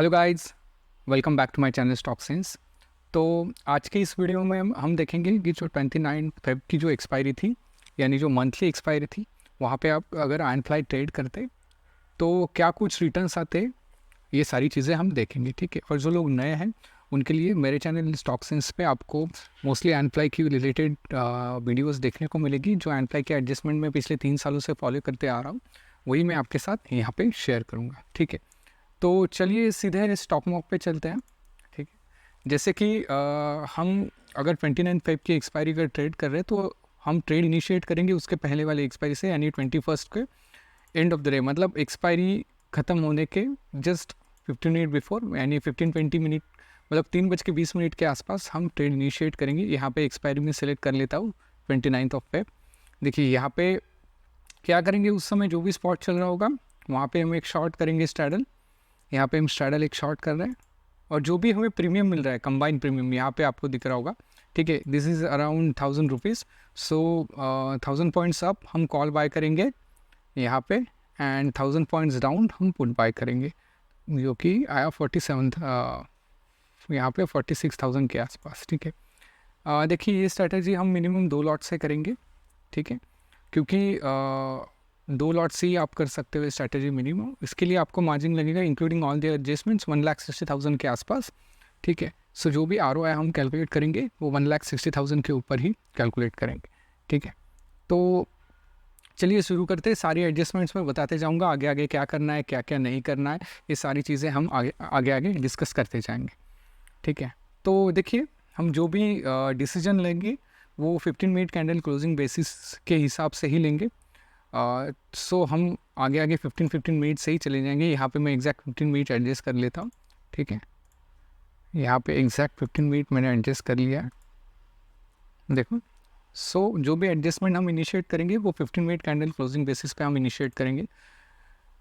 Hello guys, welcome back to my channel Stock Sense. तो आज के इस वीडियो में हम देखेंगे कि जो 29 फेब की जो एक्सपायरी थी, यानी जो मंथली एक्सपायरी थी, वहाँ पे आप अगर आयन फ्लाई ट्रेड करते तो क्या कुछ रिटर्न्स आते, ये सारी चीज़ें हम देखेंगे, ठीक है। और जो लोग नए हैं उनके लिए मेरे चैनल स्टॉक सेंस पे आपको मोस्टली आयन फ्लाई की रिलेटेड वीडियोस देखने को मिलेगी। जो आयन फ्लाई के एडजस्टमेंट में पिछले 3 सालों से फॉलो करते आ रहा हूँ, वही मैं आपके साथ यहाँ पे शेयर करूँगा, ठीक है। तो चलिए सीधे स्टॉक मॉक पे चलते हैं, ठीक है। जैसे कि हम अगर 29 फेब की एक्सपायरी का ट्रेड कर रहे हैं तो हम ट्रेड इनिशिएट करेंगे उसके पहले वाले एक्सपायरी से, यानी 21 के एंड ऑफ द डे, मतलब एक्सपायरी ख़त्म होने के जस्ट 15 मिनट बिफोर, यानी 15-20 मिनट, मतलब 3:20 के आसपास हम ट्रेड इनिशिएट करेंगे। यहाँ पे एक्सपायरी में सेलेक्ट कर लेता हूँ 29 फेब। देखिए यहाँ पे क्या करेंगे, उस समय जो भी स्पॉट चल रहा होगा वहाँ पे हम एक शॉर्ट करेंगे स्ट्रैडल। यहाँ पे हम स्ट्रैडल एक शॉर्ट कर रहे हैं और जो भी हमें प्रीमियम मिल रहा है, कंबाइन प्रीमियम यहाँ पे आपको दिख रहा होगा, ठीक है। This is around 1000 rupees. So 1000 points up हम कॉल बाय करेंगे यहाँ पे, एंड 1000 पॉइंट्स डाउन हम पुट बाय करेंगे, जो कि आया 47 यहाँ पे 46,000 के आसपास, ठीक है। देखिए ये स्ट्रैटेजी हम मिनिमम 2 लॉट से करेंगे, ठीक है, क्योंकि 2 लॉट से ही आप कर सकते हो स्ट्रैटेजी मिनिमम। इसके लिए आपको मार्जिन लगेगा इंक्लूडिंग ऑल द एडजस्टमेंट्स 1,60,000 के आसपास, ठीक है। सो जो भी ROI हम कैलकुलेट करेंगे वो 1,60,000 के ऊपर ही कैलकुलेट करेंगे, ठीक है। तो चलिए शुरू करते हैं। सारी एडजस्टमेंट्स में बताते जाऊंगा, आगे आगे क्या करना है क्या क्या नहीं करना है, ये सारी चीज़ें हम आगे आगे डिस्कस करते जाएंगे, ठीक है। तो देखिए हम जो भी डिसीजन लेंगे वो 15 मिनट कैंडल क्लोजिंग बेसिस के हिसाब से ही लेंगे। सो हम आगे आगे 15 मिनट से ही चले जाएंगे। यहाँ पे मैं एग्जैक्ट 15 मिनट एडजस्ट कर लेता हूँ, ठीक है। यहाँ पे एग्जैक्ट 15 मिनट मैंने एडजस्ट कर लिया है, देखो। सो जो भी एडजस्टमेंट हम इनिशिएट करेंगे वो 15 मिनट कैंडल क्लोजिंग बेसिस पे हम इनिशिएट करेंगे।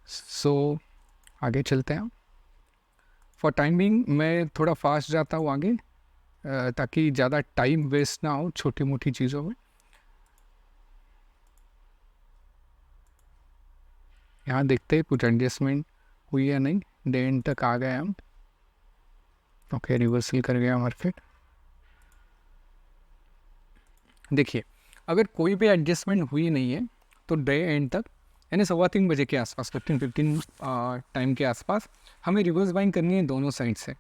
सो आगे चलते हैं। फॉर टाइमिंग मैं थोड़ा फास्ट जाता हूँ आगे, ताकि ज़्यादा टाइम वेस्ट ना हो छोटी मोटी चीज़ों में। यहाँ देखते हैं कुछ एडजस्टमेंट हुई या नहीं। डे एंड तक आ गए हम, ओके, रिवर्सल कर गया मार्केट। देखिए अगर कोई भी एडजस्टमेंट हुई नहीं है तो डे एंड तक, यानी 3:15 बजे के आसपास, 15 टाइम के आसपास हमें रिवर्स बाइंग करनी है दोनों साइड से।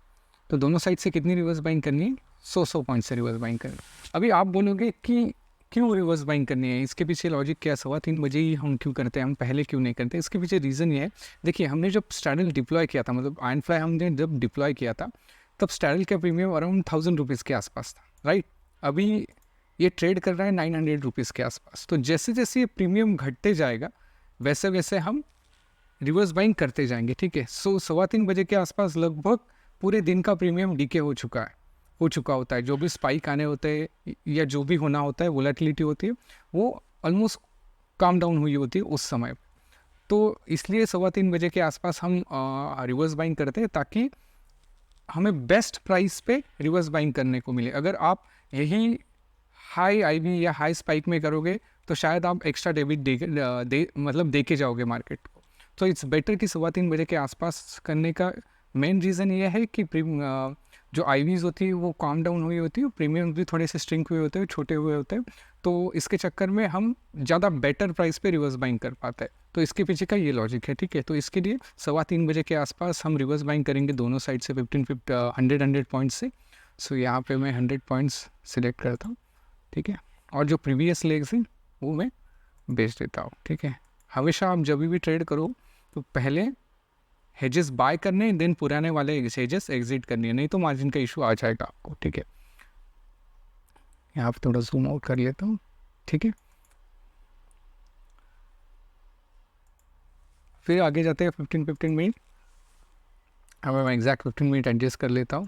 तो दोनों साइड से कितनी रिवर्स बाइंग करनी है? 100 पॉइंट से रिवर्स बाइंग करनी है। अभी आप बोलोगे कि क्यों रिवर्स बाइंग करनी है, इसके पीछे लॉजिक क्या? 3:15 बजे ही हम क्यों करते हैं, हम पहले क्यों नहीं करते? इसके पीछे रीज़न ये है, देखिए हमने जब स्ट्रैडल डिप्लॉय किया था, मतलब आयन फ्लाई हमने जब डिप्लॉय किया था तब स्ट्रैडल का प्रीमियम अराउंड 1000 रुपीज़ के आसपास था, राइट। अभी ये ट्रेड कर रहा है 900 रुपीज़ के आसपास। तो जैसे जैसे ये प्रीमियम घटते जाएगा वैसे वैसे हम रिवर्स बाइंग करते जाएंगे, ठीक है। सो 3:15 बजे के आसपास लगभग पूरे दिन का प्रीमियम डीके हो चुका होता है। जो भी स्पाइक आने होते हैं या जो भी होना होता है, वोलेटिलिटी होती है, वो ऑलमोस्ट काम डाउन हुई होती है उस समय। तो इसलिए 3:15 बजे के आसपास हम रिवर्स बाइंग करते हैं ताकि हमें बेस्ट प्राइस पे रिवर्स बाइंग करने को मिले। अगर आप यही हाई आईवी या हाई स्पाइक में करोगे तो शायद आप एक्स्ट्रा डेबिट दे के जाओगे मार्केट को। तो इट्स बेटर कि 3:15 बजे के आसपास करने का मेन रीज़न ये है कि जो आईवीज़ होती है वो काम डाउन हुई होती है, प्रीमियम भी थोड़े से स्ट्रिंक हुए होते हैं, छोटे हुए होते हैं। तो इसके चक्कर में हम ज़्यादा बेटर प्राइस पे रिवर्स बाइंग कर पाते हैं। तो इसके पीछे का ये लॉजिक है, ठीक है। तो इसके लिए 3:15 बजे के आसपास हम रिवर्स बाइंग करेंगे दोनों साइड से 100 पॉइंट्स से। सो यहाँ पे मैं 100 पॉइंट्स सिलेक्ट करता हूँ, ठीक है। और जो प्रीवियस लेग्स हैं वो मैं बेच देता हूँ, ठीक है। हमेशा आप जब भी ट्रेड करो तो पहले हेजेस बाय करने, देन पुराने वाले हेजेस एग्जिट करनी है, नहीं तो मार्जिन का इशू आ जाएगा आपको, ठीक है। यहाँ पे थोड़ा जूम आउट कर लेता हूँ, ठीक है। फिर आगे जाते हैं 15 मिनट। अब मैं एग्जैक्ट 15 मिनट एडजस्ट कर लेता हूँ,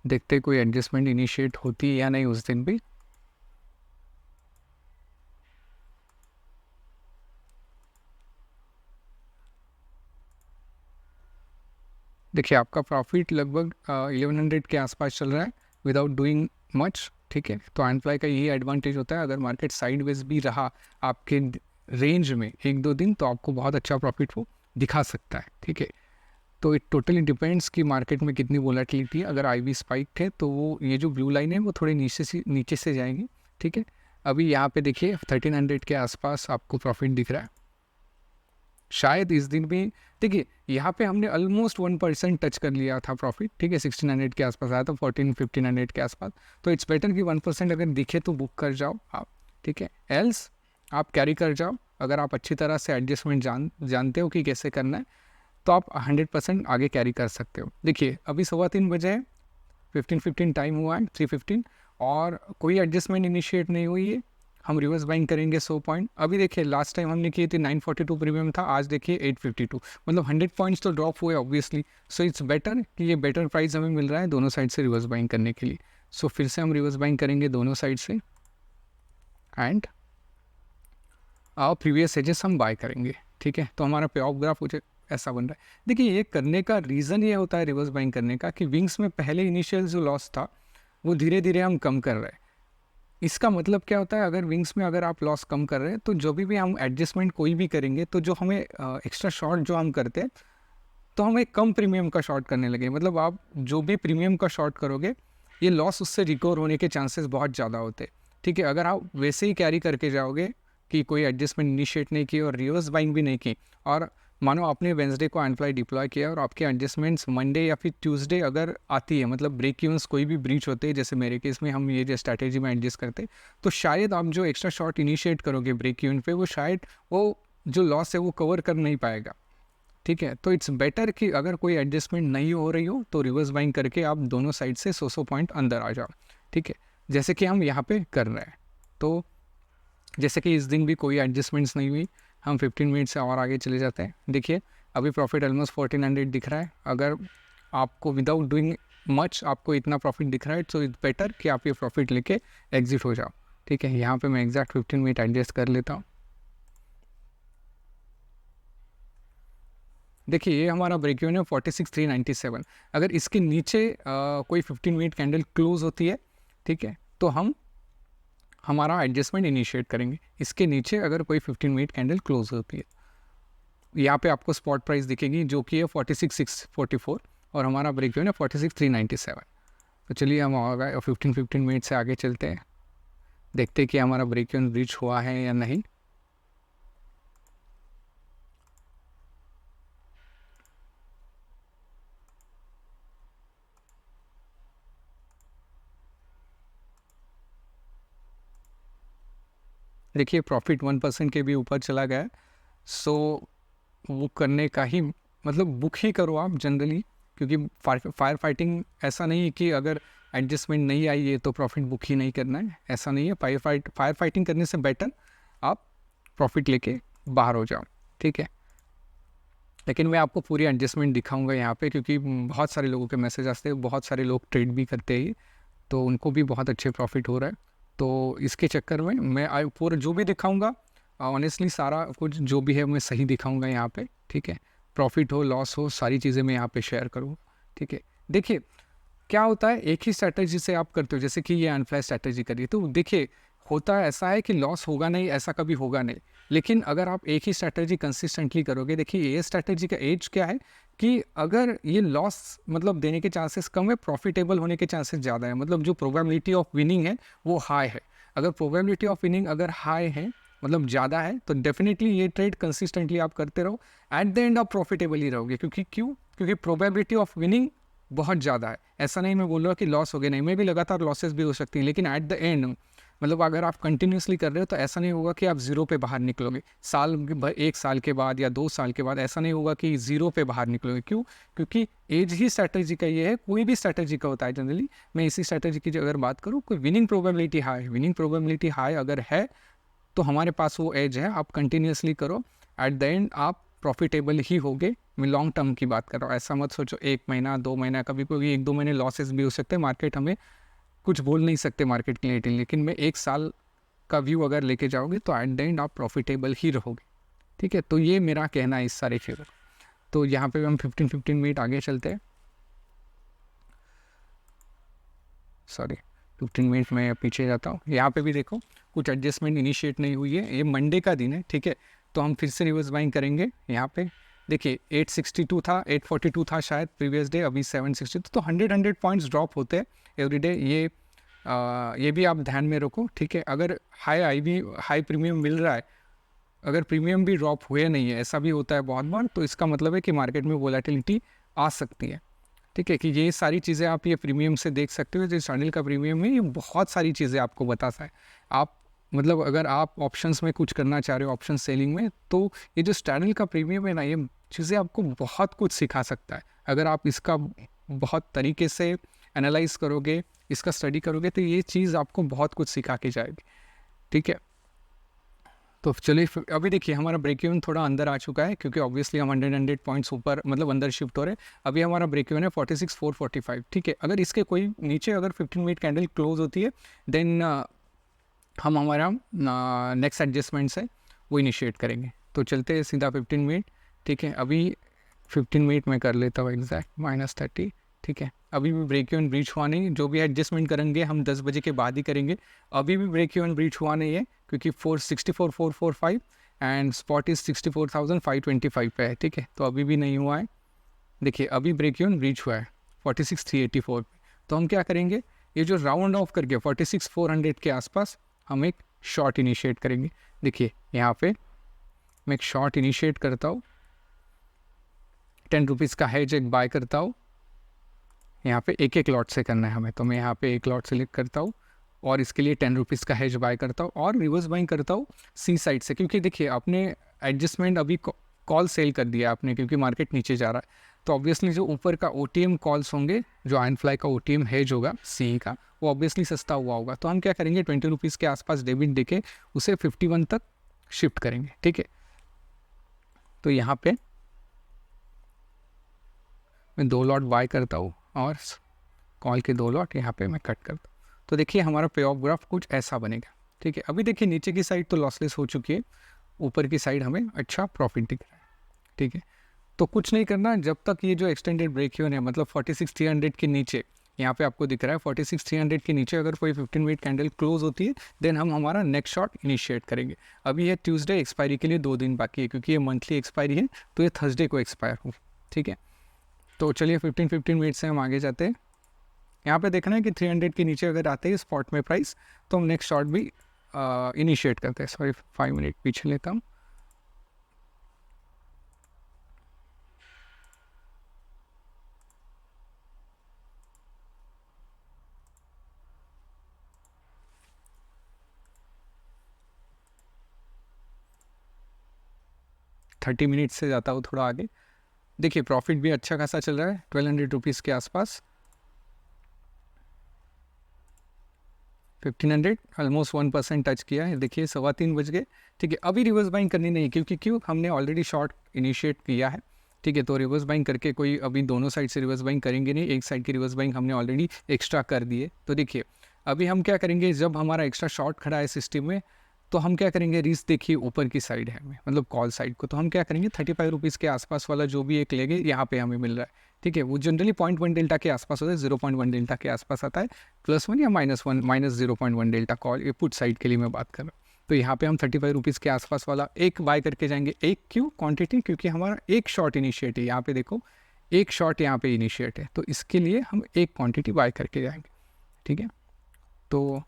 देखते कोई एडजस्टमेंट इनिशिएट होती है या नहीं उस दिन भी। देखिए आपका प्रॉफिट लगभग 1100 के आसपास चल रहा है विदाउट डूइंग मच, ठीक है। तो आयन फ्लाई का यही एडवांटेज होता है, अगर मार्केट साइडवेज भी रहा आपके रेंज में 1-2 दिन तो आपको बहुत अच्छा प्रॉफिट वो दिखा सकता है, ठीक है। तो इट टोटली डिपेंड्स कि मार्केट में कितनी वोलेटिलिटी है। अगर IV स्पाइक है तो वो ये जो ब्लू लाइन है वो थोड़ी नीचे से जाएंगी, ठीक है। अभी यहाँ पे देखिए 1300 के आसपास आपको प्रॉफिट दिख रहा है। शायद इस दिन भी देखिए यहाँ पे हमने ऑलमोस्ट 1% टच कर लिया था प्रॉफिट, ठीक है। 1600 के आसपास आया था, 1500 के आसपास। तो इट्स बेटर कि 1% अगर दिखे तो बुक कर जाओ आप, ठीक है। एल्स आप कैरी कर जाओ। अगर आप अच्छी तरह से एडजस्टमेंट जानते हो कि कैसे करना है तो आप 100% आगे कैरी कर सकते हो। देखिए अभी 3:15 बजे है, 15:15 टाइम हुआ है, 3:15, और कोई एडजस्टमेंट इनिशिएट नहीं हुई है। हम रिवर्स बाइंग करेंगे 100 पॉइंट। अभी देखिए लास्ट टाइम हमने की थी 942 प्रीमियम था, आज देखिए 852, मतलब 100 पॉइंट्स तो ड्रॉप हुए ऑब्वियसली। सो इट्स बेटर कि ये बेटर प्राइस हमें मिल रहा है दोनों साइड से रिवर्स बाइंग करने के लिए। सो फिर से हम रिवर्स बाइंग करेंगे दोनों साइड से एंड प्रीवियस एजेस हम बाय करेंगे, ठीक है। तो हमारा पे ऑफ ग्राफ ऐसा बन रहा है। देखिए ये करने का रीज़न ये होता है रिवर्स बाइंग करने का कि विंग्स में पहले इनिशियल जो लॉस था वो धीरे धीरे हम कम कर रहे हैं। इसका मतलब क्या होता है, अगर विंग्स में अगर आप लॉस कम कर रहे हैं तो जो भी हम एडजस्टमेंट कोई भी करेंगे तो जो हमें एक्स्ट्रा शॉर्ट जो हम करते हैं तो हमें कम प्रीमियम का शॉर्ट करने लगे। मतलब आप जो भी प्रीमियम का शॉर्ट करोगे ये लॉस उससे रिकवर होने के चांसेस बहुत ज़्यादा होते हैं, ठीक है। अगर आप वैसे ही कैरी करके जाओगे कि कोई एडजस्टमेंट इनिशिएट नहीं की और रिवर्स बाइंग भी नहीं की, और मानो आपने वेंसडे को एनफ्लाई डिप्लॉय किया और आपके एडजस्टमेंट्स मंडे या फिर ट्यूसडे अगर आती है, मतलब ब्रेक इवन्स कोई भी ब्रीच होते हैं, जैसे मेरे केस में हम ये जो स्ट्रैटेजी में एडजस्ट करते, तो शायद आप जो एक्स्ट्रा शॉर्ट इनिशिएट करोगे ब्रेक इवन पे वो शायद वो जो लॉस है वो कवर कर नहीं पाएगा, ठीक है। तो इट्स बेटर कि अगर कोई एडजस्टमेंट नहीं हो रही हो तो रिवर्स बाइंग करके आप दोनों साइड से 100 पॉइंट अंदर आ जाओ, ठीक है, जैसे कि हम यहाँ पे कर रहे हैं। तो जैसे कि इस दिन भी कोई एडजस्टमेंट्स नहीं हुई, हम 15 मिनट से और आगे चले जाते हैं। देखिए अभी प्रॉफिट ऑलमोस्ट 1400 दिख रहा है। अगर आपको विदाउट डूइंग मच आपको इतना प्रॉफिट दिख रहा है तो इट्स बेटर कि आप ये प्रॉफिट लेके एग्जिट हो जाओ, ठीक है। यहाँ पे मैं एग्जैक्ट 15 मिनट एडजस्ट कर लेता हूँ। देखिए ये हमारा ब्रेक इवन है 46,397। अगर इसके नीचे कोई 15 मिनट कैंडल क्लोज होती है, ठीक है, तो हम हमारा एडजस्टमेंट इनिशिएट करेंगे। इसके नीचे अगर कोई 15 मिनट कैंडल क्लोज होती है, यहाँ पे आपको स्पॉट प्राइस दिखेगी जो कि है 46,644 और हमारा ब्रेक इवन है 46,397। तो चलिए हम आगे 15 मिनट से आगे चलते हैं, देखते हैं कि हमारा ब्रेक इवन रीच हुआ है या नहीं। देखिए प्रॉफिट 1% के भी ऊपर चला गया है। सो वो करने का ही मतलब बुक ही करो आप जनरली, क्योंकि फायर फाइटिंग ऐसा नहीं है कि अगर एडजस्टमेंट नहीं आई है तो प्रॉफिट बुक ही नहीं करना है, ऐसा नहीं है। फायर फाइटिंग करने से बेटर आप प्रॉफिट लेके बाहर हो जाओ, ठीक है। लेकिन मैं आपको पूरी एडजस्टमेंट दिखाऊंगा यहाँ पे, क्योंकि बहुत सारे लोगों के मैसेज आते हैं, बहुत सारे लोग ट्रेड भी करते हैं तो उनको भी बहुत अच्छे प्रॉफिट हो रहा है। तो इसके चक्कर में मैं पूरा जो भी दिखाऊंगा ऑनेस्टली सारा कुछ जो भी है मैं सही दिखाऊंगा यहाँ पे, ठीक है। प्रॉफिट हो लॉस हो सारी चीज़ें मैं यहाँ पे शेयर करूँगा, ठीक है। देखिए क्या होता है, एक ही स्ट्रैटेजी से आप करते हो, जैसे कि ये अनफ्लाई स्ट्रैटेजी करिए तो देखिए होता है ऐसा है कि लॉस होगा नहीं, ऐसा कभी होगा नहीं। लेकिन अगर आप एक ही स्ट्रैटेजी कंसिस्टेंटली करोगे, देखिए ये स्ट्रैटेजी का एज क्या है कि अगर ये लॉस मतलब देने के चांसेस कम है, प्रॉफिटेबल होने के चांसेस ज़्यादा है, मतलब जो प्रोबेबिलिटी ऑफ विनिंग है वो हाई है। अगर प्रोबेबिलिटी ऑफ विनिंग अगर हाई है मतलब ज़्यादा है तो डेफिनेटली ये ट्रेड कंसिस्टेंटली आप करते रहो, एट द एंड आप प्रॉफिटेबल ही रहोगे। क्योंकि प्रोबेबिलिटी ऑफ विनिंग बहुत ज़्यादा है। ऐसा नहीं मैं बोल रहा कि लॉस हो गया, नहीं, मैं भी लगातार लॉसेस भी हो सकती हैं, लेकिन एट द एंड मतलब अगर आप कंटिन्यूसली कर रहे हो तो ऐसा नहीं होगा कि आप ज़ीरो पे बाहर निकलोगे एक साल के बाद या 2 साल के बाद, ऐसा नहीं होगा कि ज़ीरो पे बाहर निकलोगे। क्योंकि एज ही स्ट्रैटेजी का ये है, कोई भी स्ट्रैटेजी का होता है जनरली। मैं इसी स्ट्रैटेजी की अगर बात करूँ, कोई विनिंग प्रोबेबिलिटी हाई अगर है तो हमारे पास वो एज है, आप कंटिन्यूसली करो, एट द एंड आप प्रॉफिटेबल ही होगे। मैं लॉन्ग टर्म की बात कर रहा हूँ, ऐसा मत सोचो 1 महीना 2 महीना, कभी कोई 1-2 महीने लॉसेस भी हो सकते हैं। मार्केट हमें कुछ बोल नहीं सकते मार्केट के लिए, लेकिन मैं 1 साल का व्यू अगर लेके जाओगे तो एट द एंड आप प्रॉफिटेबल ही रहोगे, ठीक है। तो ये मेरा कहना है इस सारे फेवर। तो यहाँ पे हम 15 मिनट आगे चलते हैं, सॉरी 15 मिनट में पीछे जाता हूँ। यहाँ पे भी देखो कुछ एडजस्टमेंट इनिशिएट नहीं हुई है, ये मंडे का दिन है, ठीक है। तो हम फिर से रिवर्स बाइंग करेंगे यहाँ पे। देखिए 862 था, 842 था शायद प्रीवियस डे, अभी 762, तो 100 पॉइंट्स ड्रॉप होते हैं एवरी डे। ये भी आप ध्यान में रखो, ठीक है। अगर हाई प्रीमियम मिल रहा है, अगर प्रीमियम भी ड्रॉप हुए नहीं है, ऐसा भी होता है बहुत बार, तो इसका मतलब है कि मार्केट में वोलेटिलिटी आ सकती है, ठीक है। कि ये सारी चीज़ें आप ये प्रीमियम से देख सकते हो। जो चैनल का प्रीमियम है ये बहुत सारी चीज़ें आपको बताता है। आप मतलब अगर आप ऑप्शंस में कुछ करना चाह रहे हो, ऑप्शन सेलिंग में, तो ये जो चैनल का प्रीमियम है ना, ये चीज़ें आपको बहुत कुछ सिखा सकता है। अगर आप इसका बहुत तरीके से एनालाइज करोगे, इसका स्टडी करोगे, तो ये चीज़ आपको बहुत कुछ सिखा के जाएगी, ठीक है। तो चलिए अभी देखिए हमारा ब्रेक इवन थोड़ा अंदर आ चुका है, क्योंकि ऑब्वियसली हम 100 पॉइंट्स ऊपर मतलब अंदर शिफ्ट हो रहे हैं। अभी हमारा ब्रेक इवन है 46,445, ठीक है। अगर इसके कोई नीचे अगर 15 मिनट कैंडल क्लोज होती है, देन हम हमारा नेक्स्ट एडजस्टमेंट से वो इनिशिएट करेंगे। तो चलते हैं सीधा 15 मिनट, ठीक है। अभी 15 मिनट में कर लेता हूँ एग्जैक्ट -30, ठीक है। अभी भी ब्रेक इवन ब्रीच हुआ नहीं, जो भी एडजस्टमेंट करेंगे हम 10 बजे के बाद ही करेंगे। अभी भी ब्रेक इवन ब्रीच हुआ नहीं है, क्योंकि 464,445 एंड स्पॉट इज 64,525 पे है, ठीक है। तो अभी भी नहीं हुआ है। देखिए अभी ब्रेक इवन ब्रीच हुआ है 46,384 पे। तो हम क्या करेंगे, ये जो राउंड ऑफ करके 46,400 के आसपास हम एक शॉर्ट इनिशिएट करेंगे। देखिए यहाँ पे मैं एक शॉर्ट इनिशिएट करता हूँ, 10 रुपीज़ का हेज एक बाय करता हूँ। यहाँ पे एक लॉट से करना है हमें, तो मैं यहाँ पे एक लॉट सेलेक्ट करता हूँ और इसके लिए 10 रुपीज़ का हेज बाय करता हूँ और रिवर्स बाइंग करता हूँ सी साइड से। क्योंकि देखिए आपने एडजस्टमेंट अभी कॉल सेल कर दिया आपने, क्योंकि मार्केट नीचे जा रहा है। तो ऑब्वियसली जो ऊपर का OTM कॉल्स होंगे, जो आयनफ्लाई का OTM हेज होगा सी का, वो ऑब्वियसली सस्ता हुआ होगा। तो हम क्या करेंगे, 20 रुपीज़ के आसपास डेबिट देके उसे 51 तक शिफ्ट करेंगे, ठीक है। तो यहाँ पे मैं 2 लॉट बाय करता हूँ और कॉल के 2 लॉट यहाँ पे मैं कट करता हूँ। तो देखिए हमारा पे ऑफ ग्राफ कुछ ऐसा बनेगा, ठीक है। अभी देखिए नीचे की साइड तो लॉसलेस हो चुकी है, ऊपर की साइड हमें अच्छा प्रॉफिट दिख रहा है, ठीक है। तो कुछ नहीं करना जब तक ये जो एक्सटेंडेड ब्रेक इवन है, मतलब 46,300 के नीचे, यहाँ पे आपको दिख रहा है 46,300 के नीचे अगर कोई 15 मिनट कैंडल क्लोज होती है, देन हम हमारा नेक्स्ट शॉट इनिशिएट करेंगे। अभी ये ट्यूसडे एक्सपायरी के लिए 2 दिन बाकी है, क्योंकि ये मंथली एक्सपायरी है, तो ये थर्सडे को एक्सपायर हो, ठीक है। तो चलिए 15 मिनट से हम आगे जाते हैं। यहाँ पे देखना है कि 300 के नीचे अगर आते हैं स्पॉट में प्राइस, तो हम नेक्स्ट शॉट भी इनिशिएट करते हैं। सॉरी 5 मिनट पीछे लेता हूँ। थर्टी मिनट से जाता हूँ थोड़ा आगे। देखिए प्रॉफिट भी अच्छा खासा चल रहा है, 1200 रुपीज़ के आसपास, 1500 ऑलमोस्ट 1% टच किया है। देखिए 3:15 बज गए, ठीक है। अभी रिवर्स बाइंग करनी नहीं, क्योंकि हमने ऑलरेडी शॉर्ट इनिशिएट किया है, ठीक है। तो रिवर्स बाइंग करके कोई अभी दोनों साइड से रिवर्स बाइंग करेंगे नहीं, एक साइड की रिवर्स बाइंग हमने ऑलरेडी एक्स्ट्रा कर दी है। तो देखिए अभी हम क्या करेंगे, जब हमारा एक्स्ट्रा शॉर्ट खड़ा है सिस्टम में, तो हम क्या करेंगे, रिस्क देखिए ऊपर की साइड है हमें, मतलब कॉल साइड को, तो हम क्या करेंगे 35 रुपीज़ के आसपास वाला जो भी एक लेंगे, यहाँ पे हमें मिल रहा है, ठीक है। वो जनरली 0.1 डेल्टा के आसपास होता है, 0.1 डेल्टा के आसपास आता है, +1 या -1 -0.1 डेल्टा कॉल, ये पुट साइड के लिए मैं बात कर रहा हूँ। तो यहाँ पे हम 35 रुपीज़ के आसपास वाला एक बाय करके जाएंगे। एक क्यों क्वांटिटी, क्योंकि हमारा एक शॉर्ट इनिशिएट है, यहाँ पे देखो एक शॉर्ट यहाँ पे इनिशिएट है, तो इसके लिए हम एक क्वांटिटी बाय करके जाएंगे, ठीक है। तो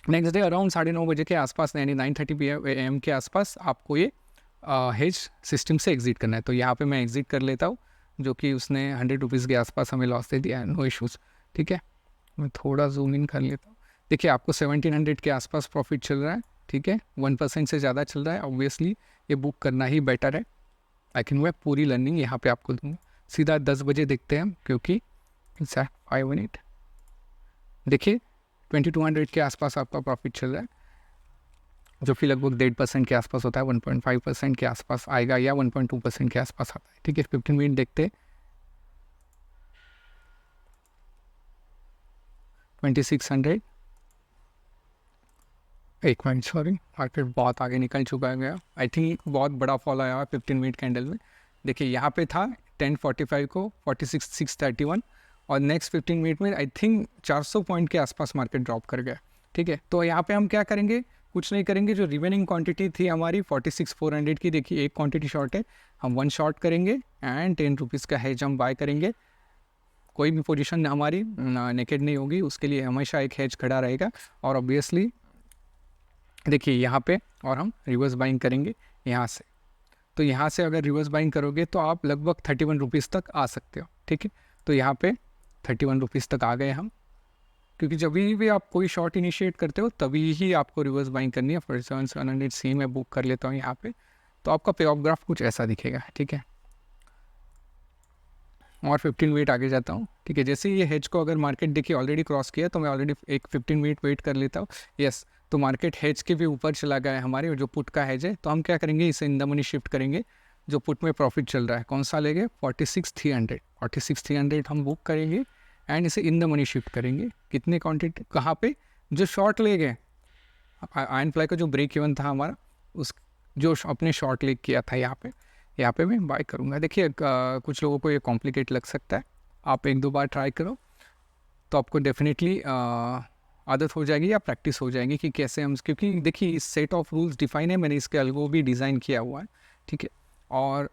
नेक्स्ट डे अराउंड 9:30 बजे के आसपास, यानी 9:30 AM के आसपास आपको ये हेज सिस्टम से एग्जिट करना है। तो यहाँ पे मैं एग्जिट कर लेता हूँ, जो कि उसने 100 रुपीज़ के आसपास हमें लॉस दे दिया है, नो इशूज़, ठीक है। मैं थोड़ा जूम इन कर लेता हूँ। देखिए आपको 1700 के आसपास प्रॉफिट चल रहा है, ठीक है। 1% से ज़्यादा चल रहा है, ऑब्वियसली ये बुक करना ही बेटर है। लेकिन मैं पूरी लर्निंग यहाँ पे आपको दूँगा। सीधा 10 बजे देखते हैं हम, क्योंकि 5 मिनट देखिए 2200 के आसपास आपका प्रॉफिट चल रहा है, जो कि लगभग 1.5% के आसपास होता है, 1.5% के आसपास आएगा या 1.2% के आसपास आता है, ठीक है। 15 मिनट देखते हैं, 2600, एक मिनट सॉरी, मार्केट बहुत आगे निकल चुका है गया। आई थिंक बहुत बड़ा फॉल आया 15 मिनट कैंडल में। देखिए यहाँ पे था 10:45 को 46,631 और नेक्स्ट 15 मिनट में आई थिंक 400 पॉइंट के आसपास मार्केट ड्रॉप कर गया, ठीक है। तो यहाँ पे हम क्या करेंगे, कुछ नहीं करेंगे, जो रिमेनिंग क्वांटिटी थी हमारी 46,400 की, देखिए एक क्वांटिटी शॉर्ट है, हम 1 शॉर्ट करेंगे एंड 10 रुपीज़ का हेज हम बाय करेंगे। कोई भी पोजीशन हमारी नेकेड नहीं होगी, उसके लिए हमेशा एक हेज खड़ा रहेगा। और ऑब्वियसली देखिए यहाँ पे, और हम रिवर्स बाइंग करेंगे यहाँ से। तो यहाँ से अगर रिवर्स बाइंग करोगे तो आप लगभग 31 रुपीज़ तक आ सकते हो, ठीक है। तो यहाँ पे 31 रुपीज़ तक आ गए हम, क्योंकि जब भी आप कोई शॉर्ट इनिशिएट करते हो तभी ही आपको रिवर्स बाइंग करनी है। 4700 सी मैं बुक कर लेता हूँ यहाँ पे, तो आपका पे ऑफ ग्राफ कुछ ऐसा दिखेगा, ठीक है। और 15 मिनट आगे जाता हूँ, ठीक है। जैसे ये हेज को अगर मार्केट देखिए ऑलरेडी क्रॉस किया, तो मैं ऑलरेडी एक 15 मिनट वेट कर लेता हूँ। यस, तो मार्केट हेज के भी ऊपर चला गया है हमारे, जो पुट का हेज है। तो हम क्या करेंगे, इसे इन द मनी शिफ्ट करेंगे। जो पुट में प्रॉफिट चल रहा है कौन सा लेंगे, 46,300 हम बुक करेंगे एंड इसे इन द मनी शिफ्ट करेंगे। कितने क्वान्टिटी, कहाँ पे, जो शॉर्ट ले गए, आयरन फ्लाई का जो ब्रेक इवन था हमारा, उस जो अपने शॉर्ट ले किया था यहाँ पे मैं बाय करूँगा। देखिए कुछ लोगों को ये कॉम्प्लिकेट लग सकता है, आप 1-2 बार ट्राई करो तो आपको डेफिनेटली आदत हो जाएगी या प्रैक्टिस हो जाएगी कि कैसे हम, क्योंकि देखिए इस सेट ऑफ रूल्स डिफाइन है, मैंने इसके अलगो भी डिज़ाइन किया हुआ है, ठीक है। और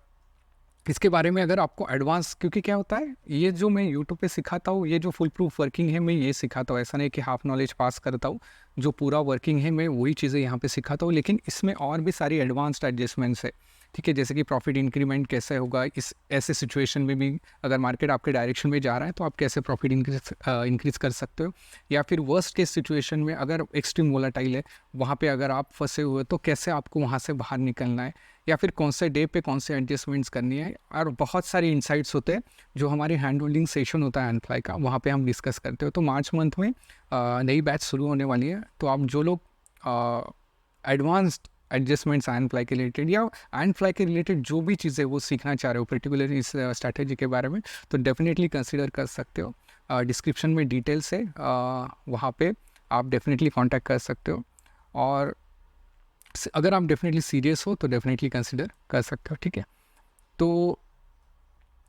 इसके बारे में अगर आपको एडवांस, क्योंकि क्या होता है, ये जो मैं यूट्यूब पे सिखाता हूँ, ये जो फुल प्रूफ वर्किंग है मैं ये सिखाता हूँ, ऐसा नहीं कि हाफ नॉलेज पास करता हूँ। जो पूरा वर्किंग है मैं वही चीज़ें यहाँ पे सिखाता हूँ, लेकिन इसमें और भी सारी एडवांस्ड एडजस्टमेंट्स है, ठीक है। जैसे कि प्रॉफिट इंक्रीमेंट कैसे होगा इस ऐसे सिचुएशन में भी, अगर मार्केट आपके डायरेक्शन में जा रहा है तो आप कैसे प्रॉफिट इंक्रीज कर सकते हो, या फिर वर्स्ट केस सिचुएशन में अगर एक्सट्रीम वोलेटाइल है वहाँ पे अगर आप फंसे हुए तो कैसे आपको वहाँ से बाहर निकलना है, या फिर कौन से डे पे कौन से एडजस्टमेंट्स करनी है। और बहुत सारी इंसाइट्स होते हैं जो हमारे हैंड होल्डिंग सेशन होता है एनफ्लाई का, वहाँ पे हम डिस्कस करते हो। तो मार्च मंथ में नई बैच शुरू होने वाली है, तो आप जो लोग एडवांस्ड एडजस्टमेंट्स आयरन फ्लाई के रिलेटेड या आयरन फ्लाई के रिलेटेड जो भी चीज़ें वो सीखना चाह रहे हो पर्टिकुलर इस स्ट्रैटेजी के बारे में, तो डेफिनेटली कंसिडर कर सकते हो। डिस्क्रिप्शन में डिटेल्स है, वहाँ पे आप डेफिनेटली कांटेक्ट कर सकते हो। और अगर आप डेफिनेटली सीरियस हो तो डेफिनेटली कंसिडर कर सकते हो, ठीक है। तो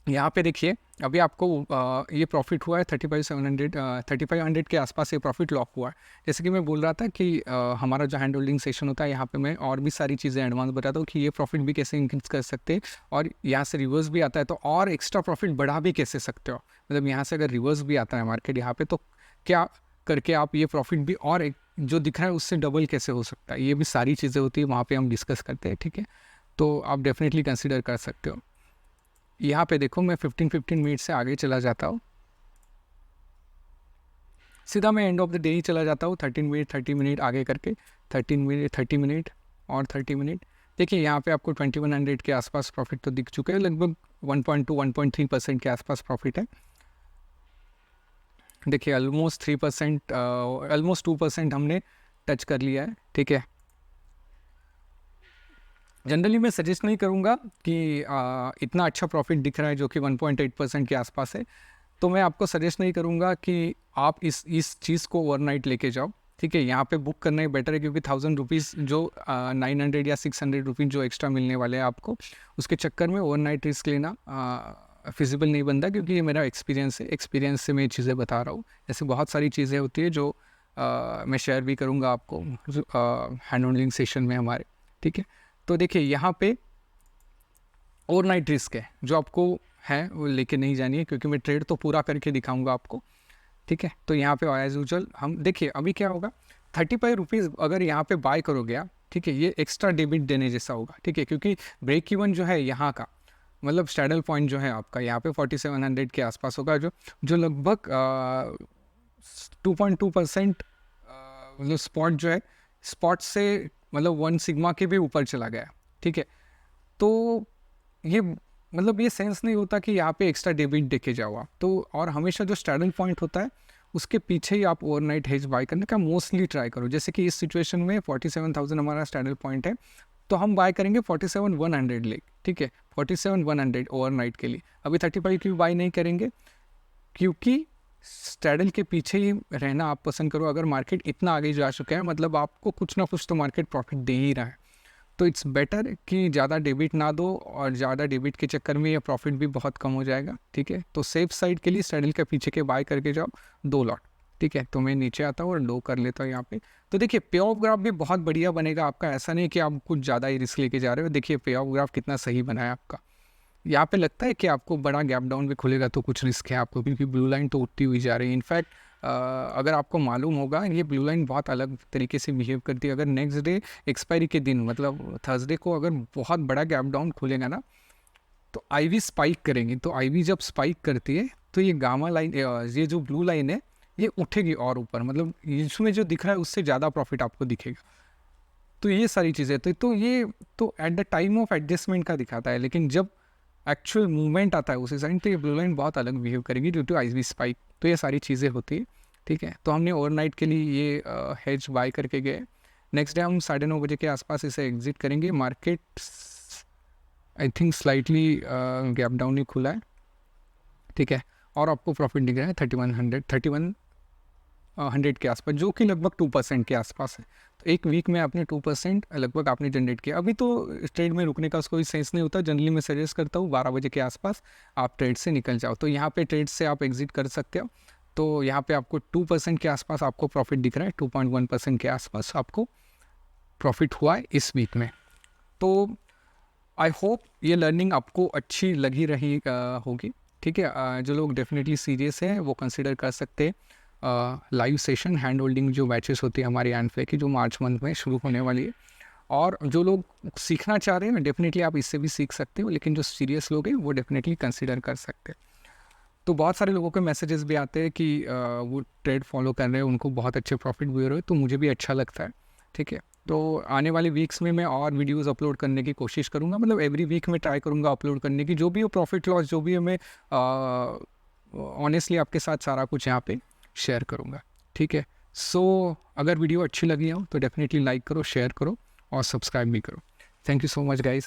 यहाँ पे देखिए अभी आपको ये प्रॉफिट हुआ है 3500 के आसपास ये प्रॉफिट लॉक हुआ है। जैसे कि मैं बोल रहा था कि हमारा जो हैंड होल्डिंग सेशन होता है, यहाँ पे मैं और भी सारी चीज़ें एडवांस बताता हूँ कि ये प्रॉफिट भी कैसे इंक्रीज कर सकते हैं, और यहाँ से रिवर्स भी आता है तो और एक्स्ट्रा प्रॉफिट बढ़ा भी कैसे सकते हो। मतलब यहाँ से अगर रिवर्स भी आता है मार्केट यहाँ पे, तो क्या करके आप ये प्रॉफिट भी और जो दिख रहा है उससे डबल कैसे हो सकता है, ये भी सारी चीज़ें होती है, वहाँ पे हम डिस्कस करते हैं, ठीक है। तो आप डेफिनेटली कंसिडर कर सकते हो। यहाँ पे देखो मैं 15 मिनट से आगे चला जाता हूँ, सीधा मैं एंड ऑफ द डे ही चला जाता हूँ। 30 मिनट आगे करके 30 मिनट और 30 मिनट। देखिए यहाँ पे आपको 2100 के आसपास प्रॉफिट तो दिख चुके हैं, लगभग 1.2-1.3% के आसपास प्रॉफिट है। देखिए ऑलमोस्ट 3%, ऑलमोस्ट 2% हमने टच कर लिया है, ठीक है। जनरली मैं सजेस्ट नहीं करूँगा कि इतना अच्छा प्रॉफिट दिख रहा है जो कि 1.8% के आसपास है, तो मैं आपको सजेस्ट नहीं करूँगा कि आप इस चीज़ को ओवरनाइट लेके जाओ, ठीक है। यहाँ पे बुक करना ही बेटर है, क्योंकि 1000 रुपीज़ जो 900 या 600 रुपीज़ जो एक्स्ट्रा मिलने वाले हैं आपको, उसके चक्कर में ओवरनाइट रिस्क लेना फिजिबल नहीं बनता, क्योंकि ये मेरा एक्सपीरियंस है, एक्सपीरियंस से मैं ये चीज़ें बता रहा हूँ। ऐसे बहुत सारी चीज़ें होती है जो मैं शेयर भी करूँगा आपको हैंड होल्डिंग सेशन में हमारे, ठीक है। तो देखिए यहाँ पे ओवरनाइट रिस्क है जो आपको है वो लेके नहीं जानी है, क्योंकि मैं ट्रेड तो पूरा करके दिखाऊंगा आपको, ठीक है। तो यहाँ पे एज यूजुअल हम देखिए अभी क्या होगा, 35 रुपीज़ अगर यहाँ पे बाय करोगे आप, ठीक है, ये एक्स्ट्रा डेबिट देने जैसा होगा, ठीक है। क्योंकि ब्रेक इवन जो है यहाँ का, मतलब स्टैडल पॉइंट जो है आपका यहाँ पे 4700 के आसपास होगा, जो लगभग 2.2% मतलब स्पॉट जो है, स्पॉट से मतलब 1 सिग्मा के भी ऊपर चला गया, ठीक है। तो ये मतलब ये सेंस नहीं होता कि यहाँ पे एक्स्ट्रा डेबिट देके जाओ आप, तो और हमेशा जो स्टैडल पॉइंट होता है उसके पीछे ही आप ओवरनाइट हेज बाय करने का मोस्टली ट्राई करो। जैसे कि इस सिचुएशन में 47,000 हमारा स्टैडल पॉइंट है, तो हम बाय करेंगे 47,100 ले, ठीक है, 47,100 ओवरनाइट के लिए। अभी 35 की बाय नहीं करेंगे, क्योंकि स्टैडल के पीछे ही रहना आप पसंद करो। अगर मार्केट इतना आगे जा चुका है, मतलब आपको कुछ ना कुछ तो मार्केट प्रॉफिट दे ही रहा है, तो इट्स बेटर कि ज़्यादा डेबिट ना दो, और ज़्यादा डेबिट के चक्कर में ये प्रॉफिट भी बहुत कम हो जाएगा, ठीक है। तो सेफ साइड के लिए स्टैडल के पीछे के बाय करके जाओ 2 लॉट, ठीक है। तो मैं नीचे आता हूँ और लो कर लेता हूँ यहाँ पे। तो देखिए पे ऑफ ग्राफ भी बहुत बढ़िया बनेगा आपका, ऐसा नहीं कि आप कुछ ज़्यादा ही रिस्क लेके जा रहे हो। देखिए पे ऑफ ग्राफ कितना सही बना है आपका। यहाँ पे लगता है कि आपको बड़ा गैप डाउन भी खुलेगा तो कुछ रिस्क है आपको, क्योंकि ब्लू लाइन तो उठती हुई जा रही है। इनफैक्ट अगर आपको मालूम होगा ये ब्लू लाइन बहुत अलग तरीके से बिहेव करती है। अगर नेक्स्ट डे एक्सपायरी के दिन मतलब थर्सडे को अगर बहुत बड़ा गैप डाउन खुलेगा ना, तो आईवी स्पाइक करेंगी। तो आईवी जब स्पाइक करती है तो ये गामा लाइन, ये जो ब्लू लाइन है ये उठेगी और ऊपर, मतलब इसमें जो दिख रहा है उससे ज़्यादा प्रॉफिट आपको दिखेगा। तो ये सारी चीज़ें तो ये तो at the time of adjustment का दिखाता है, लेकिन जब एक्चुअल मूवमेंट आता है उसी साइड तो ये ब्लू लाइन बहुत अलग बिहेव करेगी ड्यू टू आईवी स्पाइक। तो ये सारी चीज़ें होती है, ठीक है। तो हमने ओवरनाइट के लिए ये हेज बाय करके गए। नेक्स्ट डे हम 9:30 बजे के आसपास इसे एग्जिट करेंगे। Market I think slightly gap down ही खुला है, ठीक है। और आपको प्रॉफिट दिख रहा है 3100 के आसपास, जो कि लगभग 2% के आसपास है। तो एक वीक में आपने 2% लगभग आपने जनरेट किया। अभी तो ट्रेड में रुकने का कोई सेंस नहीं होता। जनरली मैं सजेस्ट करता हूँ 12 बजे के आसपास आप ट्रेड से निकल जाओ। तो यहाँ पे ट्रेड से आप एग्जिट कर सकते हो। तो यहाँ पे आपको 2% के आसपास आपको प्रॉफिट दिख रहा है, 2.1% के आसपास आपको प्रॉफिट हुआ है इस वीक में। तो आई होप ये लर्निंग आपको अच्छी लगी रही होगी, ठीक है। जो लोग डेफिनेटली सीरियस हैं वो कंसिडर कर सकते हैं लाइव सेशन हैंड होल्डिंग जो बैचेस होती है हमारी ANFLAY की, जो मार्च मंथ में शुरू होने वाली है। और जो लोग सीखना चाह रहे हैं डेफिनेटली आप इससे भी सीख सकते हो, लेकिन जो सीरियस लोग हैं वो डेफिनेटली कंसिडर कर सकते हैं। तो बहुत सारे लोगों के मैसेजेस भी आते हैं कि वो ट्रेड फॉलो कर रहे हैं, उनको बहुत अच्छे प्रॉफिट हुए रहे, तो मुझे भी अच्छा लगता है, ठीक है। तो आने वाले वीक्स में मैं और वीडियोस अपलोड करने की कोशिश करूँगा, मतलब एवरी वीक में ट्राई करूँगा अपलोड करने की। जो भी हो प्रॉफिट लॉस जो भी है मैं ऑनेस्टली आपके साथ सारा कुछ यहाँ पे शेयर करूँगा, ठीक है। सो अगर वीडियो अच्छी लगी हो तो डेफिनेटली लाइक करो, शेयर करो और सब्सक्राइब भी करो। Thank you so much guys.